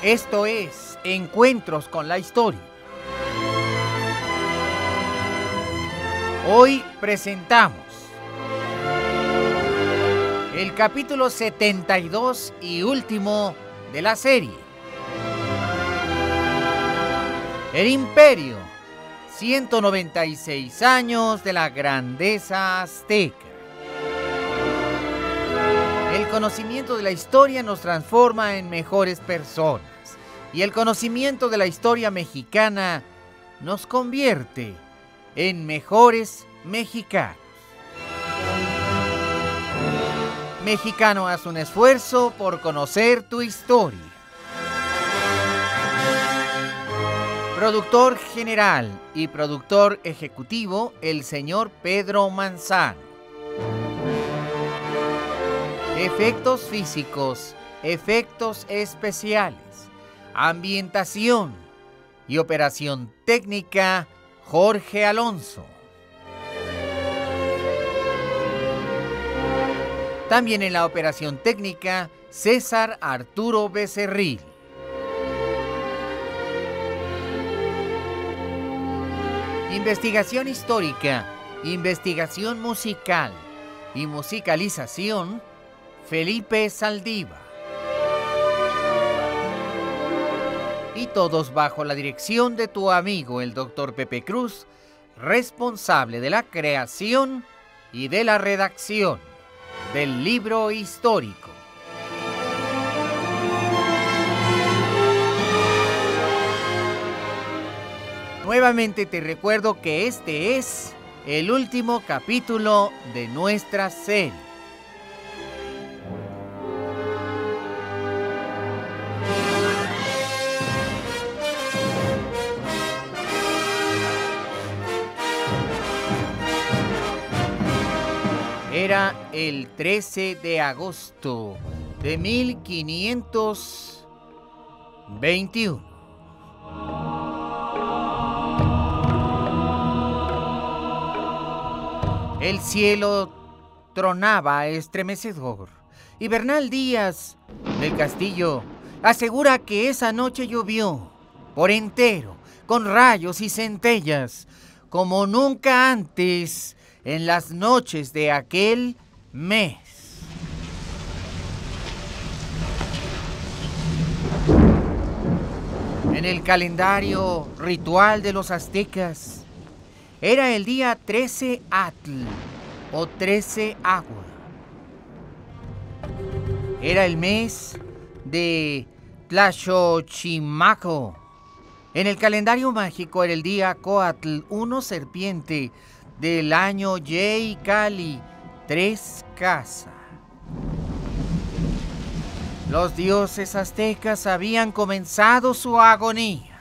Esto es Encuentros con la Historia. Hoy presentamos el capítulo 72 y último de la serie. El Imperio, 196 años de la grandeza azteca. El conocimiento de la historia nos transforma en mejores personas y el conocimiento de la historia mexicana nos convierte en mejores mexicanos. Mexicano, haz un esfuerzo por conocer tu historia. Productor general y productor ejecutivo, el señor Pedro Manzano. Efectos físicos, efectos especiales, ambientación y operación técnica, Jorge Alonso. También en la operación técnica, César Arturo Becerril. Investigación histórica, investigación musical y musicalización, Felipe Saldívar. Y todos bajo la dirección de tu amigo el Dr. Pepe Cruz, responsable de la creación y de la redacción del libro histórico. Nuevamente te recuerdo que este es el último capítulo de nuestra serie. Era el 13 de agosto de 1521. El cielo tronaba estremecedor y Bernal Díaz del Castillo asegura que esa noche llovió por entero, con rayos y centellas, como nunca antes en las noches de aquel mes. En el calendario ritual de los aztecas, era el día 13 Atl o 13 Agua. Era el mes de Tlaxochimaco. En el calendario mágico era el día Coatl 1 Serpiente del año Yey Cali 3 Casa. Los dioses aztecas habían comenzado su agonía.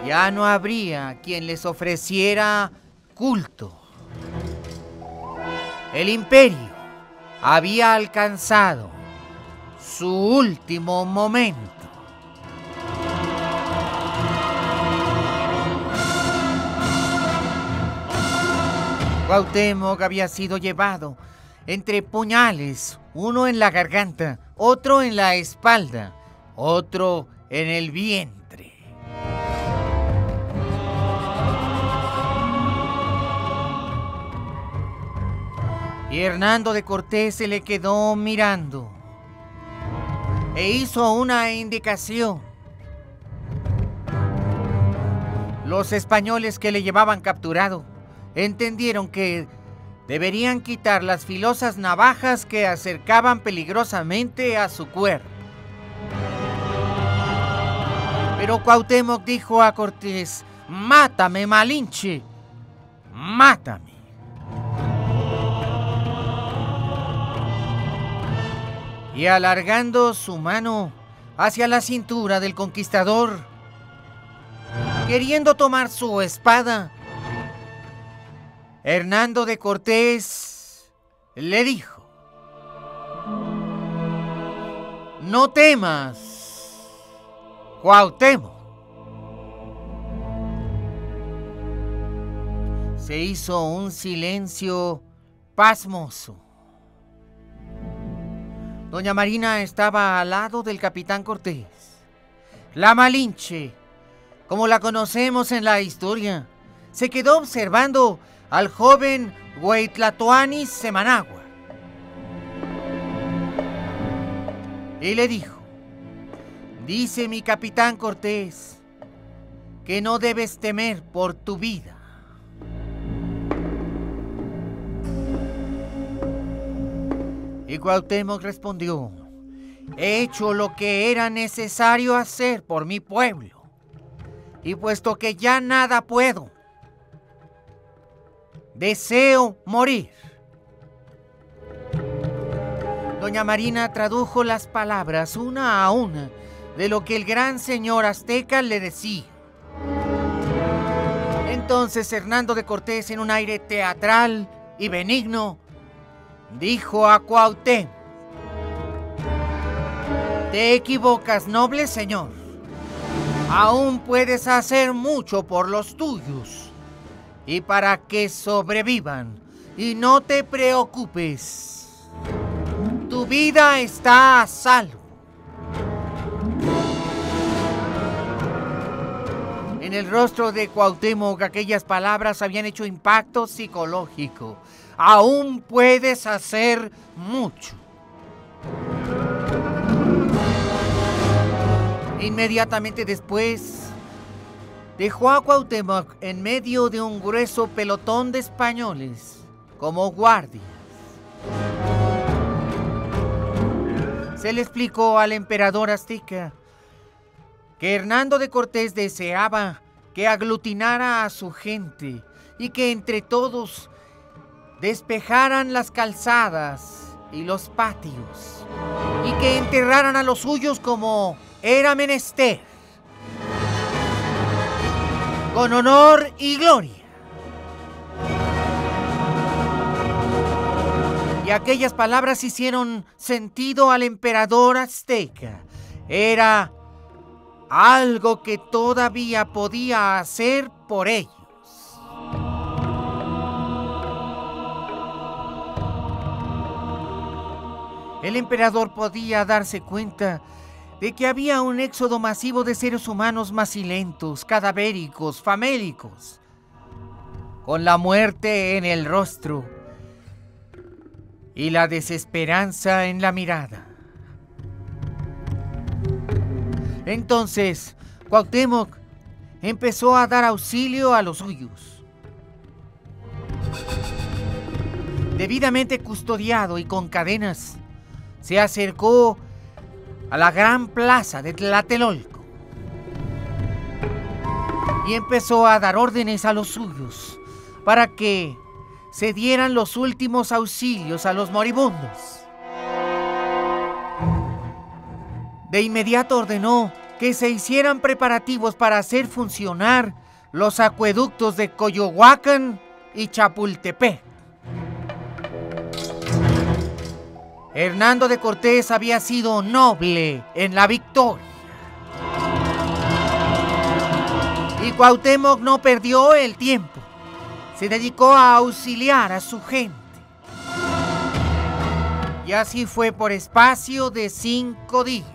Ya no habría quien les ofreciera culto. El imperio había alcanzado su último momento. Cuauhtémoc había sido llevado entre puñales, uno en la garganta, otro en la espalda, otro en el vientre. Y Hernando de Cortés se le quedó mirando e hizo una indicación. Los españoles que le llevaban capturado entendieron que deberían quitar las filosas navajas que acercaban peligrosamente a su cuerpo. Pero Cuauhtémoc dijo a Cortés: «Mátame, Malinche, mátame». Y alargando su mano hacia la cintura del conquistador, queriendo tomar su espada, Hernando de Cortés le dijo: no temas, Cuauhtémoc. Se hizo un silencio pasmoso. Doña Marina estaba al lado del capitán Cortés. La Malinche, como la conocemos en la historia, se quedó observando al joven Hueytlatoani Semanagua y le dijo: dice mi capitán Cortés que no debes temer por tu vida. Y Cuauhtémoc respondió: he hecho lo que era necesario hacer por mi pueblo, y puesto que ya nada puedo, deseo morir. Doña Marina tradujo las palabras una a una de lo que el gran señor azteca le decía. Entonces Hernando de Cortés, en un aire teatral y benigno, dijo a Cuauhtémoc: te equivocas, noble señor. Aún puedes hacer mucho por los tuyos y para que sobrevivan. Y no te preocupes, tu vida está a salvo. En el rostro de Cuauhtémoc aquellas palabras habían hecho impacto psicológico. Aún puedes hacer mucho. Inmediatamente después, dejó a Cuauhtémoc en medio de un grueso pelotón de españoles como guardias. Se le explicó al emperador azteca que Hernando de Cortés deseaba que aglutinara a su gente y que entre todos despejaran las calzadas y los patios y que enterraran a los suyos como era menester, con honor y gloria. Y aquellas palabras hicieron sentido al emperador azteca. Era algo que todavía podía hacer por ellos. El emperador podía darse cuenta de que había un éxodo masivo de seres humanos macilentos, cadavéricos, famélicos, con la muerte en el rostro y la desesperanza en la mirada. Entonces, Cuauhtémoc empezó a dar auxilio a los suyos. Debidamente custodiado y con cadenas, se acercó a la gran plaza de Tlatelolco y empezó a dar órdenes a los suyos para que se dieran los últimos auxilios a los moribundos. De inmediato ordenó que se hicieran preparativos para hacer funcionar los acueductos de Coyohuacán y Chapultepec. Hernando de Cortés había sido noble en la victoria. Y Cuauhtémoc no perdió el tiempo. Se dedicó a auxiliar a su gente. Y así fue por espacio de 5 días.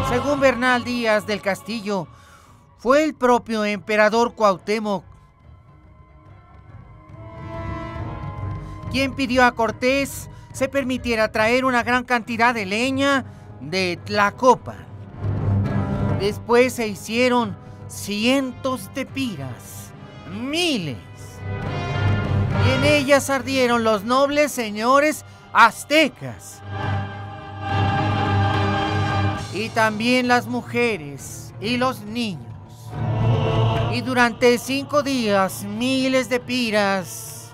Según Bernal Díaz del Castillo, fue el propio emperador Cuauhtémoc quien pidió a Cortés se permitiera traer una gran cantidad de leña de Tlacopan. Después se hicieron cientos de piras, miles, y en ellas ardieron los nobles señores aztecas y también las mujeres y los niños. Y durante 5 días, miles de piras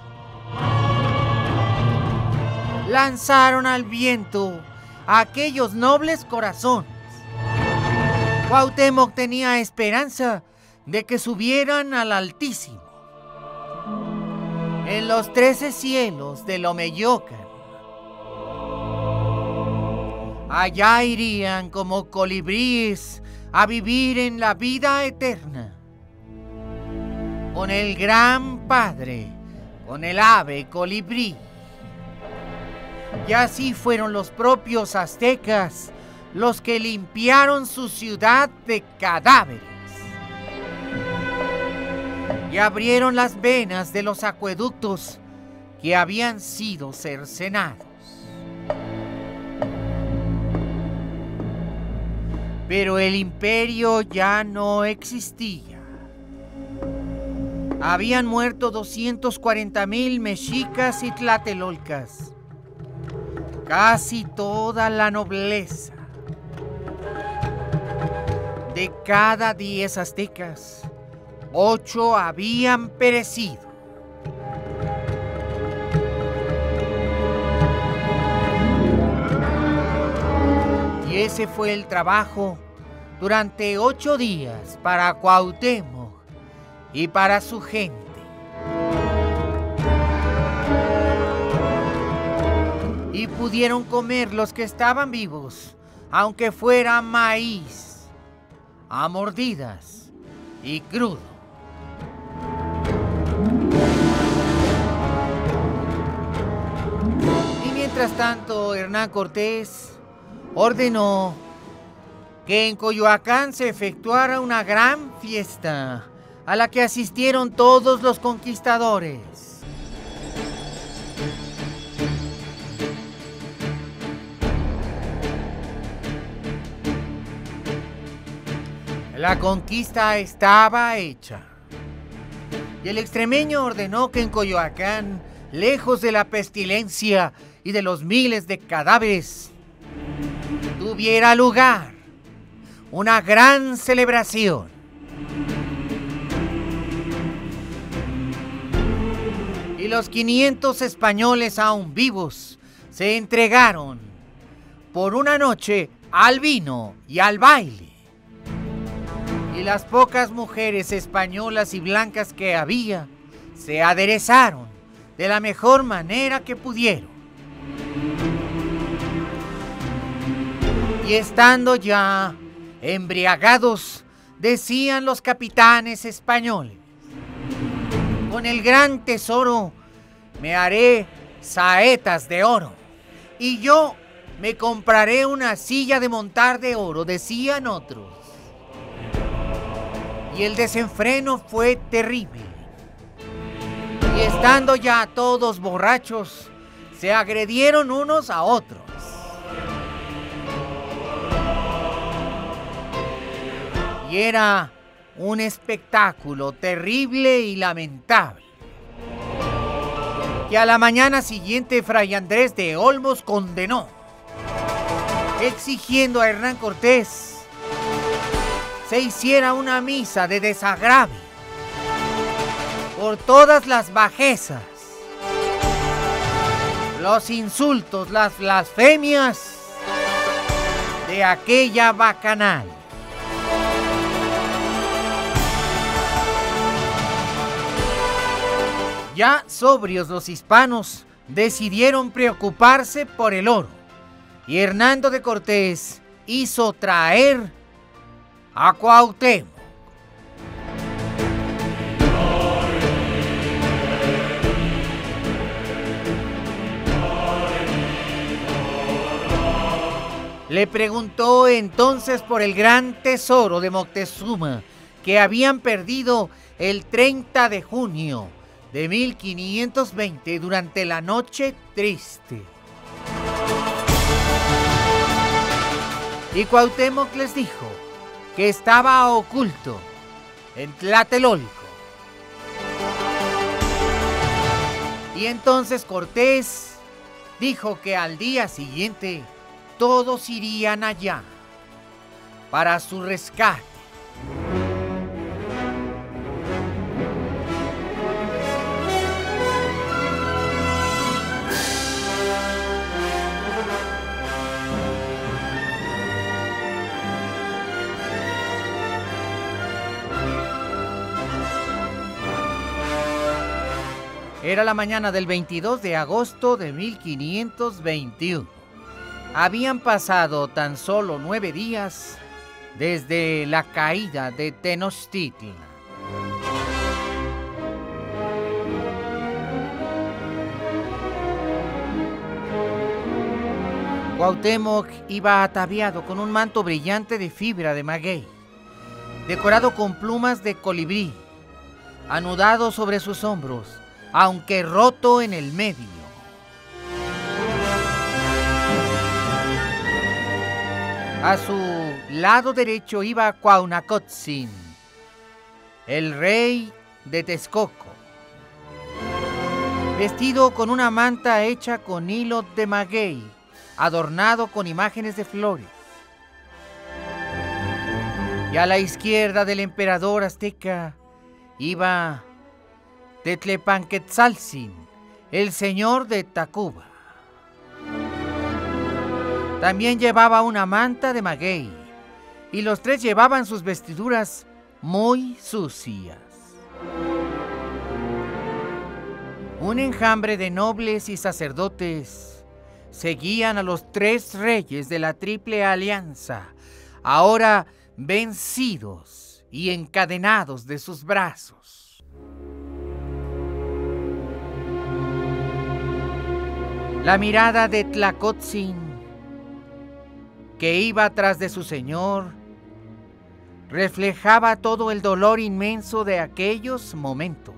lanzaron al viento a aquellos nobles corazones. Cuauhtémoc tenía esperanza de que subieran al Altísimo, en los 13 cielos del Omeyocan. Allá irían como colibríes a vivir en la vida eterna, con el gran Padre, con el ave colibrí. Y así fueron los propios aztecas los que limpiaron su ciudad de cadáveres y abrieron las venas de los acueductos que habían sido cercenados. Pero el imperio ya no existía. Habían muerto 240,000 mexicas y tlatelolcas, casi toda la nobleza. De cada 10 aztecas, 8 habían perecido. Y ese fue el trabajo durante 8 días para Cuauhtémoc y para su gente. Y pudieron comer los que estaban vivos, aunque fuera maíz, a mordidas y crudo. Y mientras tanto, Hernán Cortés ordenó que en Coyoacán se efectuara una gran fiesta a la que asistieron todos los conquistadores. La conquista estaba hecha. Y el extremeño ordenó que en Coyoacán, lejos de la pestilencia y de los miles de cadáveres, tuviera lugar una gran celebración. Y los 500 españoles aún vivos se entregaron por una noche al vino y al baile. Y las pocas mujeres españolas y blancas que había se aderezaron de la mejor manera que pudieron. Y estando ya embriagados, decían los capitanes españoles: con el gran tesoro me haré saetas de oro, y yo me compraré una silla de montar de oro, decían otros. Y el desenfreno fue terrible. Y estando ya todos borrachos, se agredieron unos a otros. Y era un espectáculo terrible y lamentable, que a la mañana siguiente Fray Andrés de Olmos condenó, exigiendo a Hernán Cortés se hiciera una misa de desagravio por todas las bajezas, los insultos, las blasfemias de aquella bacanal. Ya sobrios los hispanos decidieron preocuparse por el oro, y Hernando de Cortés hizo traer a Cuauhtémoc. Le preguntó entonces por el gran tesoro de Moctezuma que habían perdido el 30 de junio de 1520 durante la Noche Triste. Y Cuauhtémoc les dijo que estaba oculto en Tlatelolco. Y entonces Cortés dijo que al día siguiente todos irían allá para su rescate. Era la mañana del 22 de agosto de 1521. Habían pasado tan solo 9 días desde la caída de Tenochtitlan. Cuauhtémoc iba ataviado con un manto brillante de fibra de maguey, decorado con plumas de colibrí, anudado sobre sus hombros, aunque roto en el medio. A su lado derecho iba Cuauhnacotzin, el rey de Texcoco, vestido con una manta hecha con hilo de maguey, adornado con imágenes de flores. Y a la izquierda del emperador azteca iba Tetlepanquetzaltzin, el señor de Tacuba. También llevaba una manta de maguey, y los tres llevaban sus vestiduras muy sucias. Un enjambre de nobles y sacerdotes seguían a los tres reyes de la Triple Alianza, ahora vencidos y encadenados de sus brazos. La mirada de Tlacotzin, que iba tras de su señor, reflejaba todo el dolor inmenso de aquellos momentos.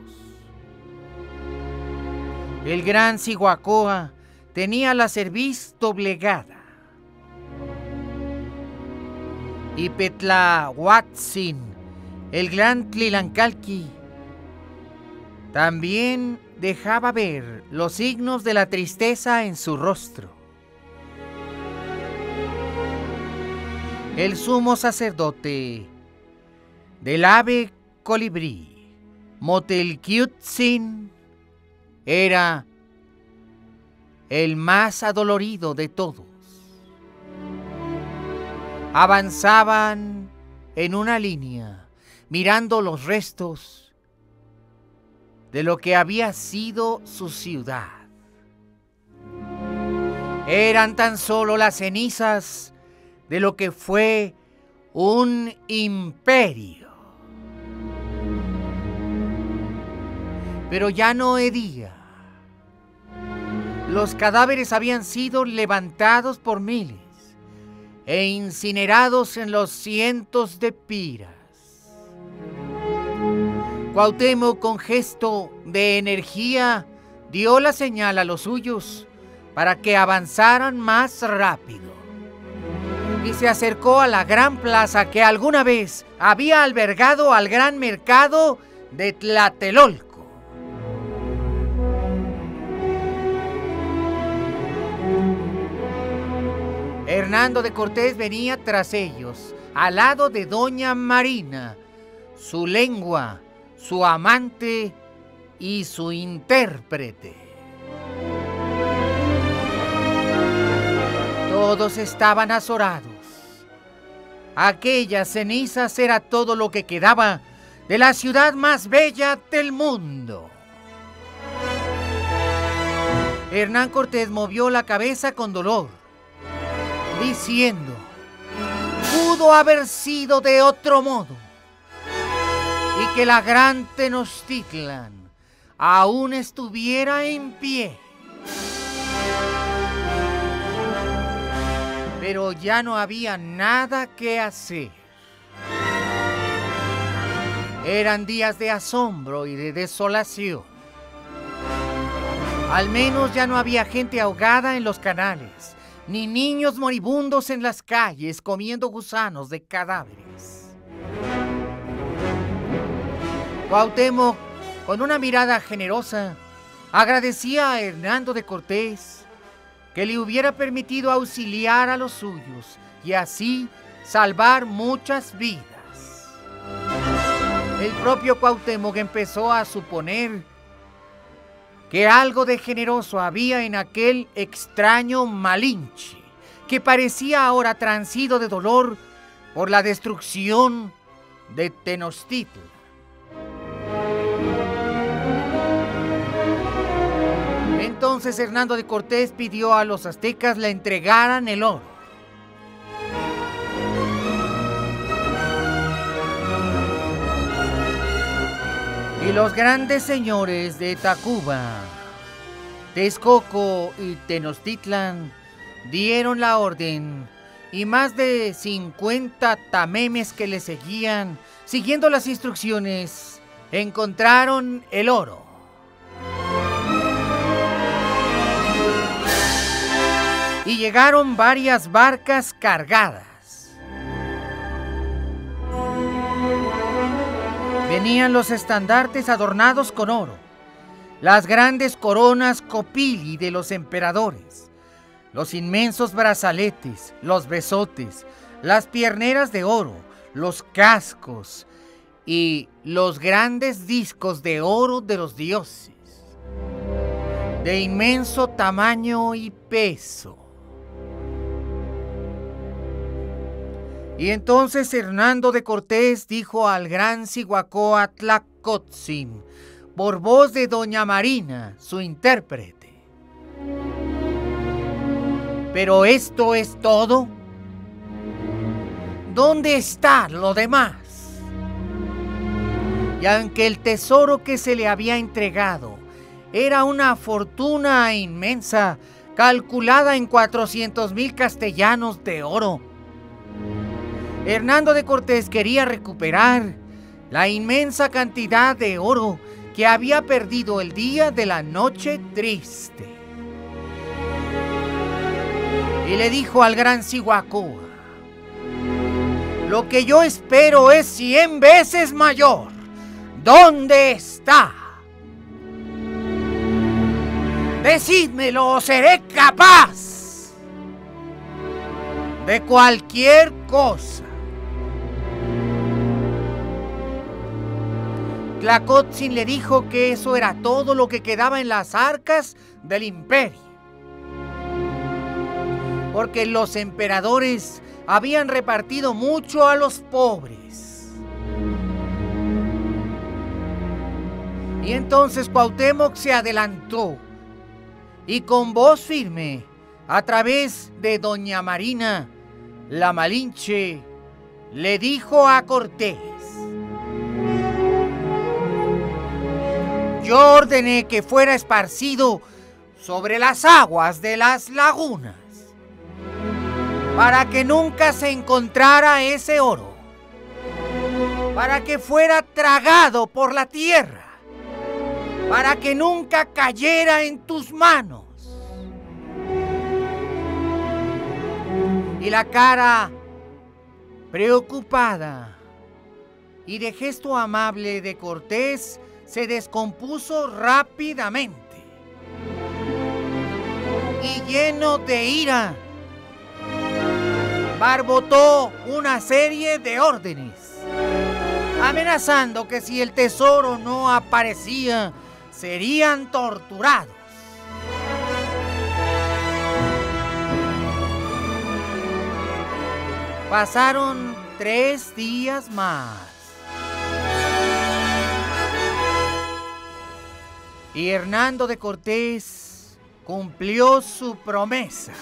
El gran Cihuacóa tenía la cerviz doblegada, y Petlahuatzin, el gran Tlilancalqui, también dejaba ver los signos de la tristeza en su rostro. El sumo sacerdote del ave colibrí, Motelquiutzin, era el más adolorido de todos. Avanzaban en una línea, mirando los restos de lo que había sido su ciudad. Eran tan solo las cenizas de lo que fue un imperio. Pero ya no hedía. Los cadáveres habían sido levantados por miles e incinerados en los cientos de piras. Cuauhtémoc, con gesto de energía, dio la señal a los suyos para que avanzaran más rápido, y se acercó a la gran plaza que alguna vez había albergado al gran mercado de Tlatelolco. Hernando de Cortés venía tras ellos, al lado de doña Marina, su lengua, su amante y su intérprete. Todos estaban azorados. Aquellas cenizas era todo lo que quedaba de la ciudad más bella del mundo. Hernán Cortés movió la cabeza con dolor, diciendo: pudo haber sido de otro modo, y que la gran Tenochtitlan aún estuviera en pie. Pero ya no había nada que hacer. Eran días de asombro y de desolación. Al menos ya no había gente ahogada en los canales, ni niños moribundos en las calles comiendo gusanos de cadáveres. Cuauhtémoc, con una mirada generosa, agradecía a Hernando de Cortés que le hubiera permitido auxiliar a los suyos y así salvar muchas vidas. El propio Cuauhtémoc empezó a suponer que algo de generoso había en aquel extraño Malinche, que parecía ahora transido de dolor por la destrucción de Tenochtitlan. entonces Hernando de Cortés pidió a los aztecas le entregaran el oro. Y los grandes señores de Tacuba, Texcoco y Tenochtitlan dieron la orden, y más de 50 tamemes que le seguían, siguiendo las instrucciones, encontraron el oro. Y llegaron varias barcas cargadas. Venían los estandartes adornados con oro, las grandes coronas copili de los emperadores, los inmensos brazaletes, los besotes, las pierneras de oro, los cascos y los grandes discos de oro de los dioses, de inmenso tamaño y peso. Y entonces Hernando de Cortés dijo al gran Cihuacóatl Tlacotzin, por voz de doña Marina, su intérprete: ¿pero esto es todo? ¿Dónde está lo demás? Y aunque el tesoro que se le había entregado era una fortuna inmensa, calculada en 400,000 castellanos de oro, Hernando de Cortés quería recuperar la inmensa cantidad de oro que había perdido el día de la noche triste. Y le dijo al gran Cihuacóatl: lo que yo espero es 100 veces mayor. ¿Dónde está? Decídmelo o seré capaz de cualquier cosa. Tlacotzin le dijo que eso era todo lo que quedaba en las arcas del imperio, porque los emperadores habían repartido mucho a los pobres. Y entonces Cuauhtémoc se adelantó y con voz firme, a través de doña Marina, la Malinche, le dijo a Cortés: yo ordené que fuera esparcido sobre las aguas de las lagunas, para que nunca se encontrara ese oro, para que fuera tragado por la tierra, para que nunca cayera en tus manos. Y la cara preocupada y de gesto amable de Cortés se descompuso rápidamente. Y lleno de ira, barbotó una serie de órdenes, amenazando que si el tesoro no aparecía, serían torturados. Pasaron 3 días más. Y Hernando de Cortés cumplió su promesa.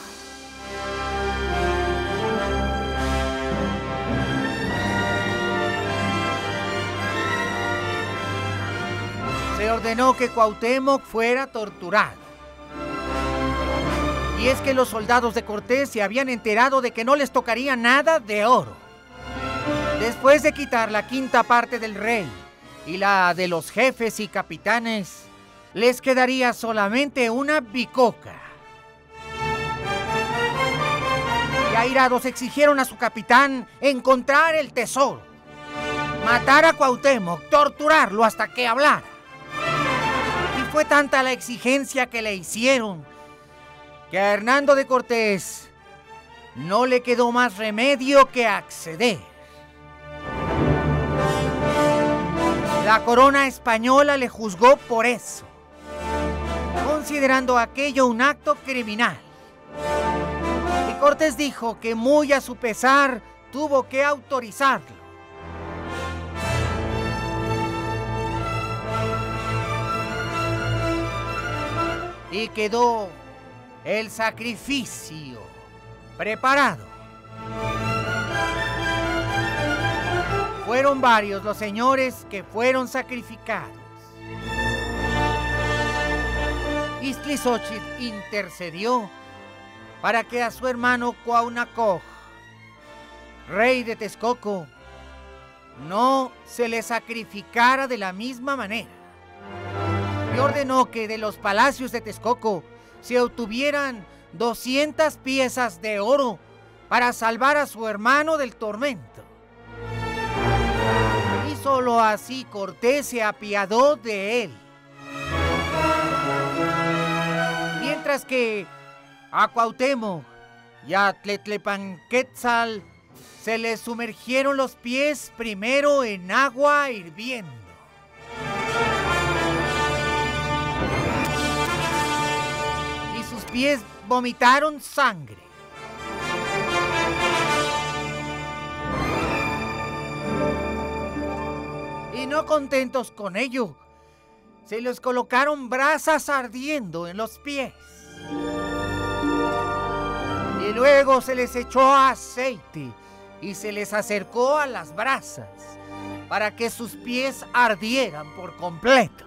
Se ordenó que Cuauhtémoc fuera torturado. Y es que los soldados de Cortés se habían enterado de que no les tocaría nada de oro. Después de quitar la 1/5 parte del rey y la de los jefes y capitanes, les quedaría solamente una bicoca. Y airados exigieron a su capitán encontrar el tesoro, matar a Cuauhtémoc, torturarlo hasta que hablara. Y fue tanta la exigencia que le hicieron que a Hernando de Cortés no le quedó más remedio que acceder. La corona española le juzgó por eso, considerando aquello un acto criminal. Y Cortés dijo que muy a su pesar tuvo que autorizarlo. y quedó el sacrificio preparado. Fueron varios los señores que fueron sacrificados. Ixtlilxóchitl intercedió para que a su hermano Cuauhnáhuac, rey de Texcoco, no se le sacrificara de la misma manera, y ordenó que de los palacios de Texcoco se obtuvieran 200 piezas de oro para salvar a su hermano del tormento. Y solo así Cortés se apiadó de él. Mientras que a Cuauhtémoc y a Tletlepanquetzal se les sumergieron los pies primero en agua hirviendo. Y sus pies vomitaron sangre. Y no contentos con ello, se les colocaron brasas ardiendo en los pies. Y luego se les echó aceite y se les acercó a las brasas para que sus pies ardieran por completo.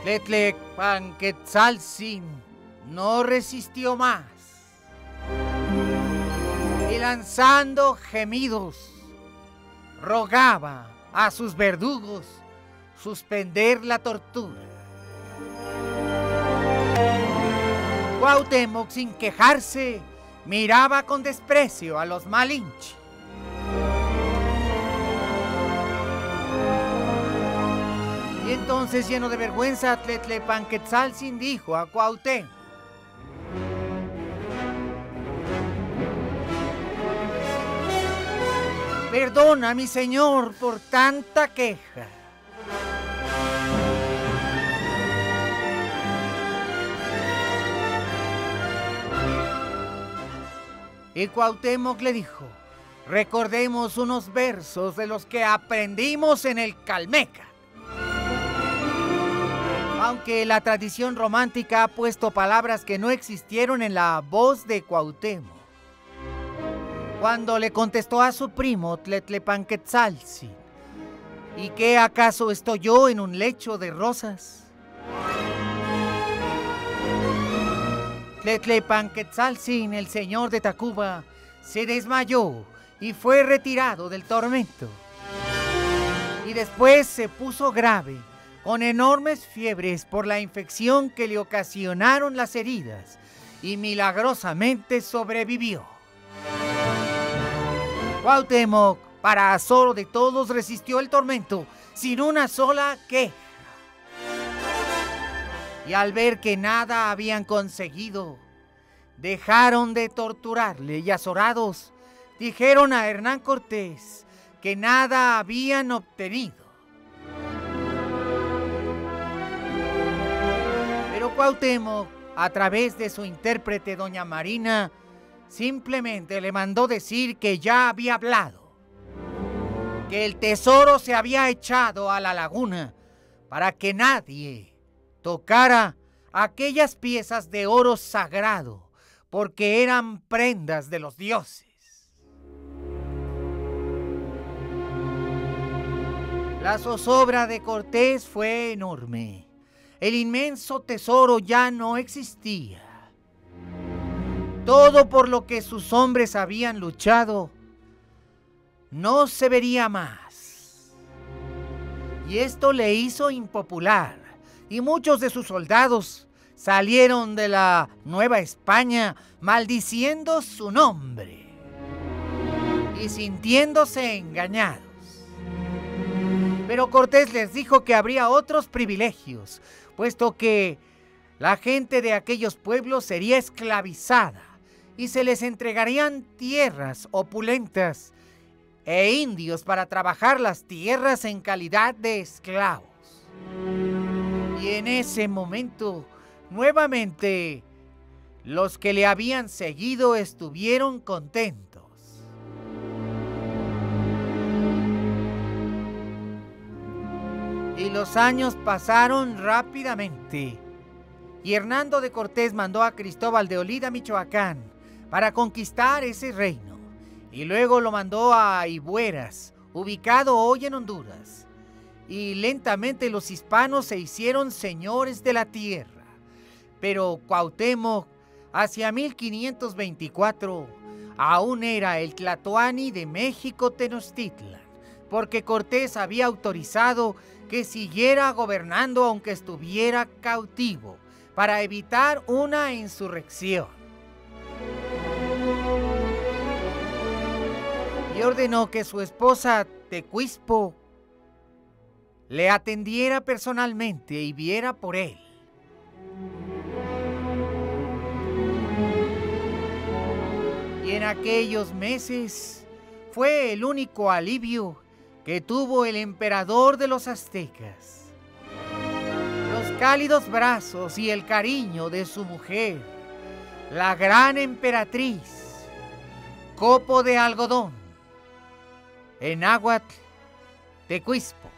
Tletlepanquetzaltzin no resistió más y lanzando gemidos rogaba a sus verdugos suspender la tortura. Cuauhtémoc, sin quejarse, miraba con desprecio a los Malinche. Y entonces, lleno de vergüenza, Tletlepanquetzaltzin dijo a Cuauhtémoc: perdona, mi señor, por tanta queja. Y Cuauhtémoc le dijo: recordemos unos versos de los que aprendimos en el Calmeca. Aunque la tradición romántica ha puesto palabras que no existieron en la voz de Cuauhtémoc, cuando le contestó a su primo Tletlepanquetzaltzin: ¿y qué acaso estoy yo en un lecho de rosas? Tletlepanquetzaltzin, el señor de Tacuba, se desmayó y fue retirado del tormento. Y después se puso grave, con enormes fiebres por la infección que le ocasionaron las heridas, y milagrosamente sobrevivió. Cuauhtémoc, para asombro de todos, resistió el tormento sin una sola queja. Y al ver que nada habían conseguido, dejaron de torturarle y azorados dijeron a Hernán Cortés que nada habían obtenido. Pero Cuauhtémoc, a través de su intérprete doña Marina, simplemente le mandó decir que ya había hablado, que el tesoro se había echado a la laguna para que nadie tocara aquellas piezas de oro sagrado, porque eran prendas de los dioses. La zozobra de Cortés fue enorme. El inmenso tesoro ya no existía. Todo por lo que sus hombres habían luchado no se vería más. Y esto le hizo impopular, y muchos de sus soldados salieron de la Nueva España maldiciendo su nombre y sintiéndose engañados. Pero Cortés les dijo que habría otros privilegios, puesto que la gente de aquellos pueblos sería esclavizada y se les entregarían tierras opulentas e indios para trabajar las tierras en calidad de esclavos. Y en ese momento, nuevamente, los que le habían seguido estuvieron contentos. Y los años pasaron rápidamente. Y Hernando de Cortés mandó a Cristóbal de Olid a Michoacán para conquistar ese reino. Y luego lo mandó a Ibueras, ubicado hoy en Honduras. Y lentamente los hispanos se hicieron señores de la tierra. Pero Cuauhtémoc, hacia 1524, aún era el Tlatoani de México Tenochtitlan, porque Cortés había autorizado que siguiera gobernando aunque estuviera cautivo, para evitar una insurrección. Y ordenó que su esposa Tecuispo le atendiera personalmente y viera por él. Y en aquellos meses fue el único alivio que tuvo el emperador de los aztecas. Los cálidos brazos y el cariño de su mujer, la gran emperatriz, Copo de Algodón, en náhuatl, Tecuispo.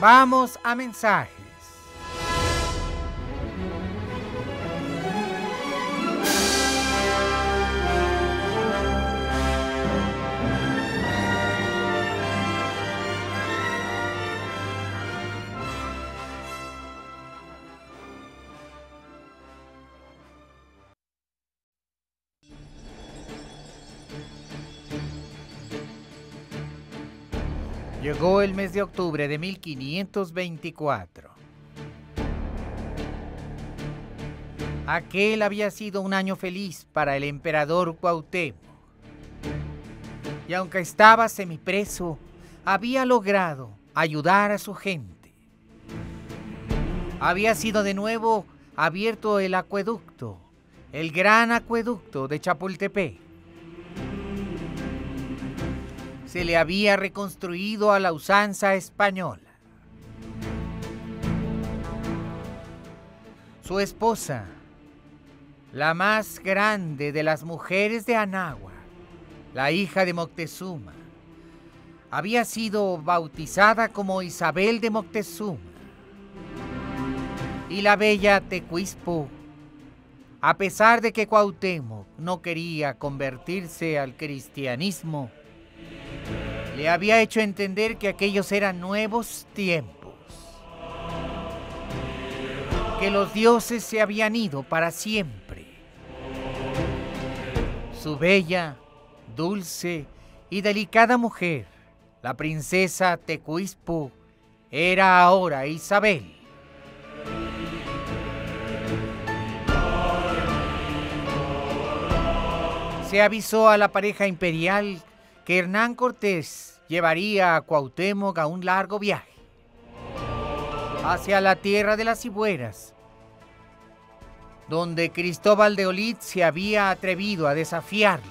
Vamos a mensajes. Llegó el mes de octubre de 1524. Aquel había sido un año feliz para el emperador Cuauhtémoc. Y aunque estaba semipreso, había logrado ayudar a su gente. Había sido de nuevo abierto el acueducto, el gran acueducto de Chapultepec. Se le había reconstruido a la usanza española. Su esposa, la más grande de las mujeres de Anáhuac, la hija de Moctezuma, había sido bautizada como Isabel de Moctezuma. Y la bella Tecuispo, a pesar de que Cuauhtémoc no quería convertirse al cristianismo, le había hecho entender que aquellos eran nuevos tiempos, que los dioses se habían ido para siempre. Su bella, dulce y delicada mujer, la princesa Tecuispo, era ahora Isabel. Se avisó a la pareja imperial que Hernán Cortés llevaría a Cuauhtémoc a un largo viaje hacia la tierra de las Ibueras, donde Cristóbal de Olid se había atrevido a desafiarlo,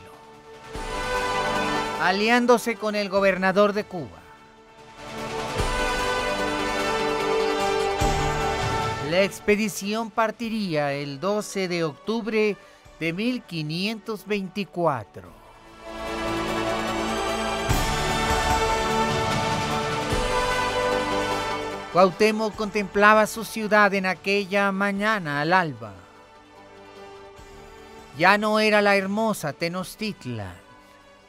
aliándose con el gobernador de Cuba. La expedición partiría el 12 de octubre de 1524. Cuauhtémoc contemplaba su ciudad en aquella mañana al alba. Ya no era la hermosa Tenochtitlan,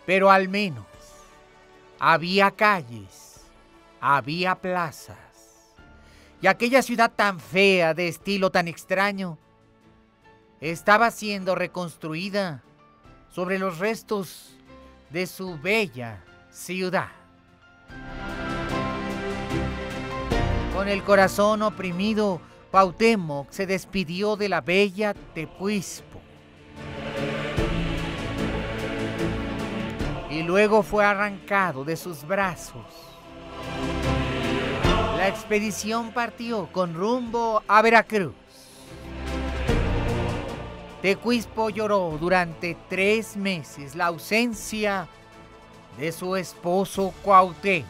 pero al menos había calles, había plazas. Y aquella ciudad tan fea, de estilo tan extraño, estaba siendo reconstruida sobre los restos de su bella ciudad. Con el corazón oprimido, Cuauhtémoc se despidió de la bella Tecuispo. Y luego fue arrancado de sus brazos. La expedición partió con rumbo a Veracruz. Tecuispo lloró durante 3 meses la ausencia de su esposo Cuauhtémoc.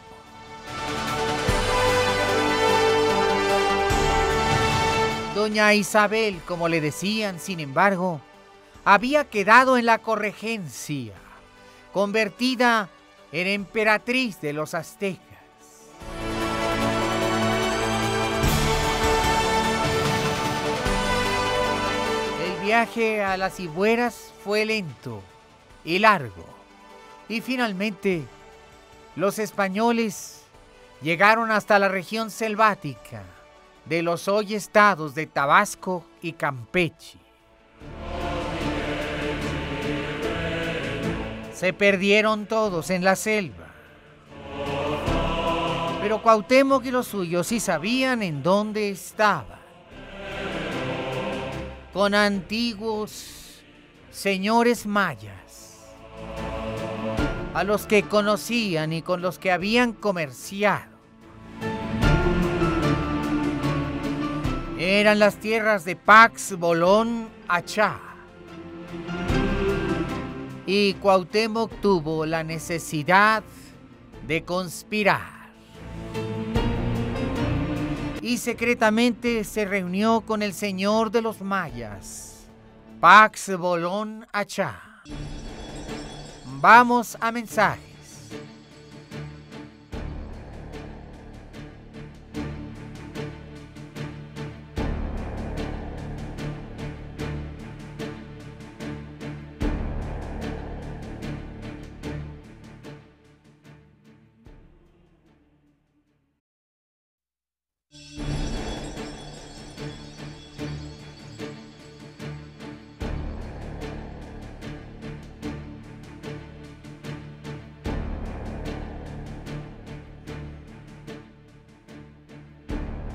Doña Isabel, como le decían, sin embargo, había quedado en la corregencia, convertida en emperatriz de los aztecas. El viaje a las Ibueras fue lento y largo, y finalmente los españoles llegaron hasta la región selvática de los hoy estados de Tabasco y Campeche. Se perdieron todos en la selva, pero Cuauhtémoc y los suyos sí sabían en dónde estaban. Con antiguos señores mayas, a los que conocían y con los que habían comerciado. Eran las tierras de Pax, Bolón, Achá. Y Cuauhtémoc tuvo la necesidad de conspirar. Y secretamente se reunió con el señor de los mayas, Pax, Bolón, Achá. Vamos a mensajes.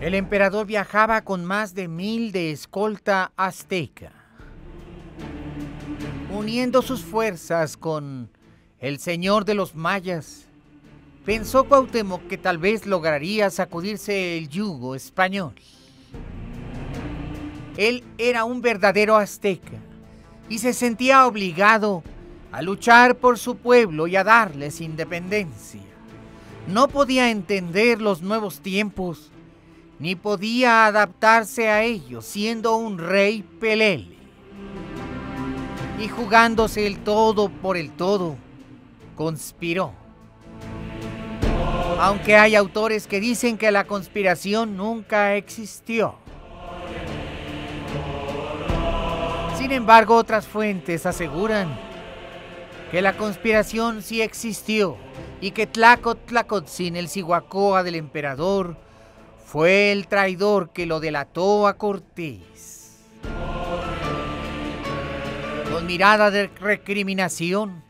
El emperador viajaba con más de 1000 de escolta azteca, uniendo sus fuerzas con el señor de los mayas. Pensó Cuauhtémoc que tal vez lograría sacudirse el yugo español. Él era un verdadero azteca y se sentía obligado a luchar por su pueblo y a darles independencia. No podía entender los nuevos tiempos, ni podía adaptarse a ellos siendo un rey pelele. Y jugándose el todo por el todo, conspiró. Aunque hay autores que dicen que la conspiración nunca existió. Sin embargo, otras fuentes aseguran que la conspiración sí existió y que Tlacotzin, el Cihuacóa del emperador, fue el traidor que lo delató a Cortés. Con mirada de recriminación,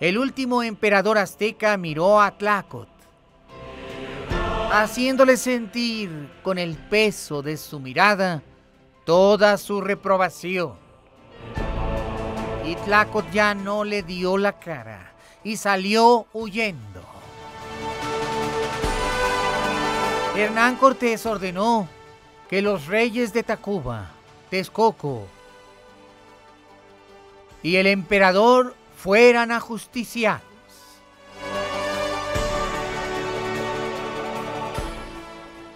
el último emperador azteca miró a Tlácotl, haciéndole sentir con el peso de su mirada toda su reprobación. Y Tlácotl ya no le dio la cara y salió huyendo. Hernán Cortés ordenó que los reyes de Tacuba, Texcoco y el emperador fueran ajusticiados.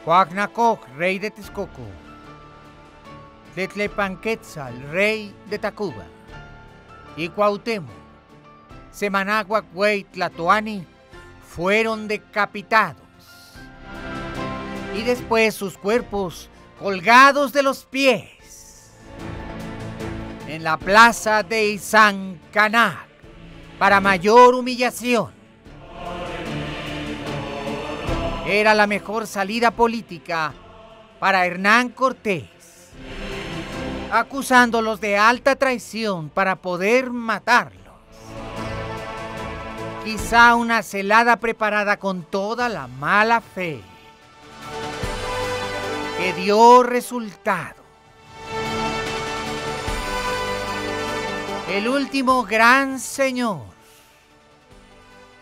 Coacnacoc, rey de Texcoco, Tletlepanquetzal, rey de Tacuba, y Cuauhtémoc, Semanáhuac, Güey, Tlatoani, fueron decapitados. Y después sus cuerpos colgados de los pies en la plaza de Izancanac para mayor humillación. Era la mejor salida política para Hernán Cortés, acusándolos de alta traición para poder matarlos. Quizá una celada preparada con toda la mala fe que dio resultado. El último gran señor,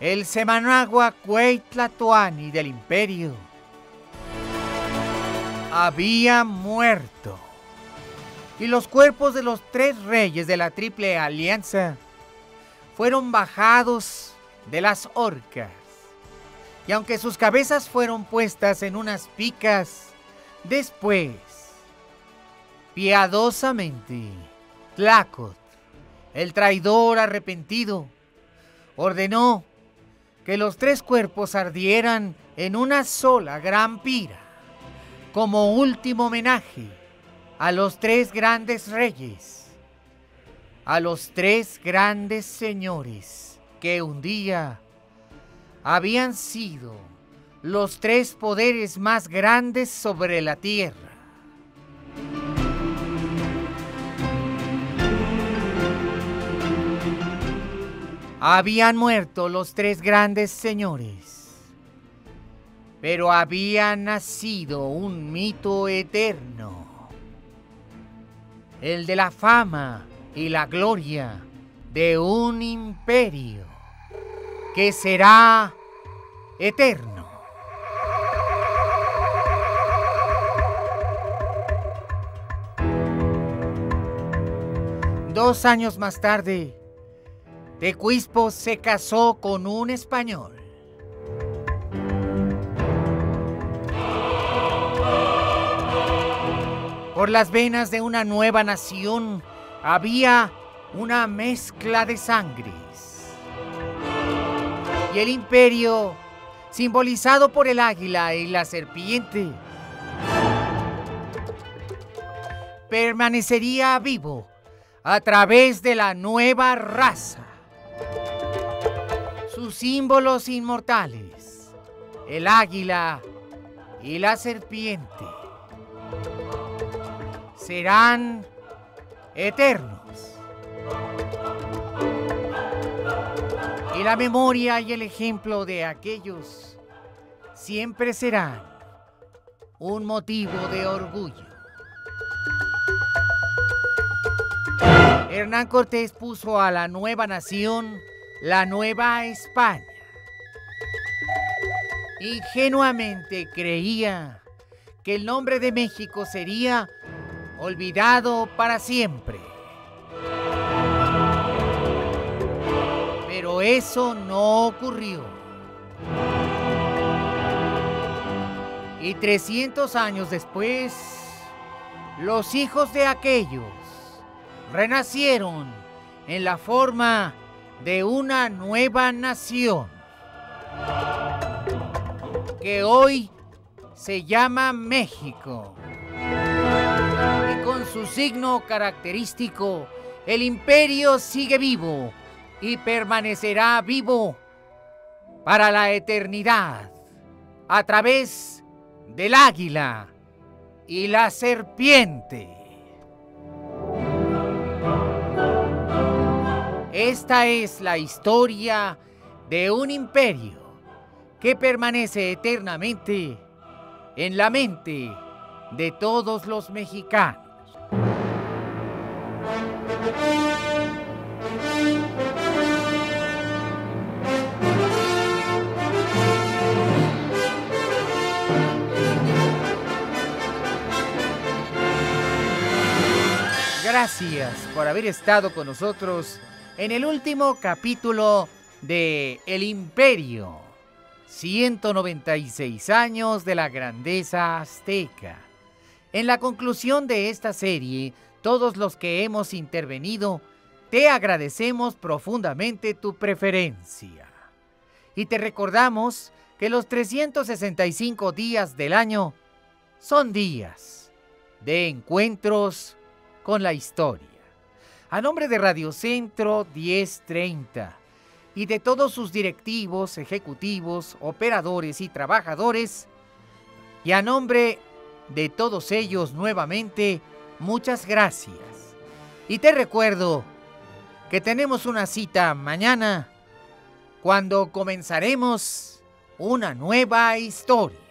el Semanáhuac Güey Tlatoani del imperio, había muerto, y los cuerpos de los 3 reyes de la Triple Alianza fueron bajados de las horcas, y aunque sus cabezas fueron puestas en unas picas, después, piadosamente, Tlácotl el traidor arrepentido, ordenó que los 3 cuerpos ardieran en una sola gran pira, como último homenaje a los 3 grandes reyes, a los 3 grandes señores que un día habían sido los 3 poderes más grandes sobre la tierra. Habían muerto los 3 grandes señores, pero había nacido un mito eterno, el de la fama y la gloria de un imperio que será eterno. 2 años más tarde, Tecuispos se casó con un español. Por las venas de una nueva nación había una mezcla de sangres. Y el imperio, simbolizado por el águila y la serpiente, permanecería vivo a través de la nueva raza. Sus símbolos inmortales, el águila y la serpiente, serán eternos. Y la memoria y el ejemplo de aquellos siempre serán un motivo de orgullo. Hernán Cortés puso a la nueva nación la Nueva España. Ingenuamente creía que el nombre de México sería olvidado para siempre. Pero eso no ocurrió. Y 300 años después, los hijos de aquellos renacieron en la forma de una nueva nación que hoy se llama México. Y con su signo característico, el imperio sigue vivo y permanecerá vivo para la eternidad a través del águila y la serpiente. Esta es la historia de un imperio que permanece eternamente en la mente de todos los mexicanos. Gracias por haber estado con nosotros en el último capítulo de El Imperio, 196 años de la grandeza azteca. En la conclusión de esta serie, todos los que hemos intervenido, te agradecemos profundamente tu preferencia. Y te recordamos que los 365 días del año son días de encuentros con la historia. A nombre de Radio Centro 1030 y de todos sus directivos, ejecutivos, operadores y trabajadores, y a nombre de todos ellos nuevamente, muchas gracias. Y te recuerdo que tenemos una cita mañana cuando comenzaremos una nueva historia.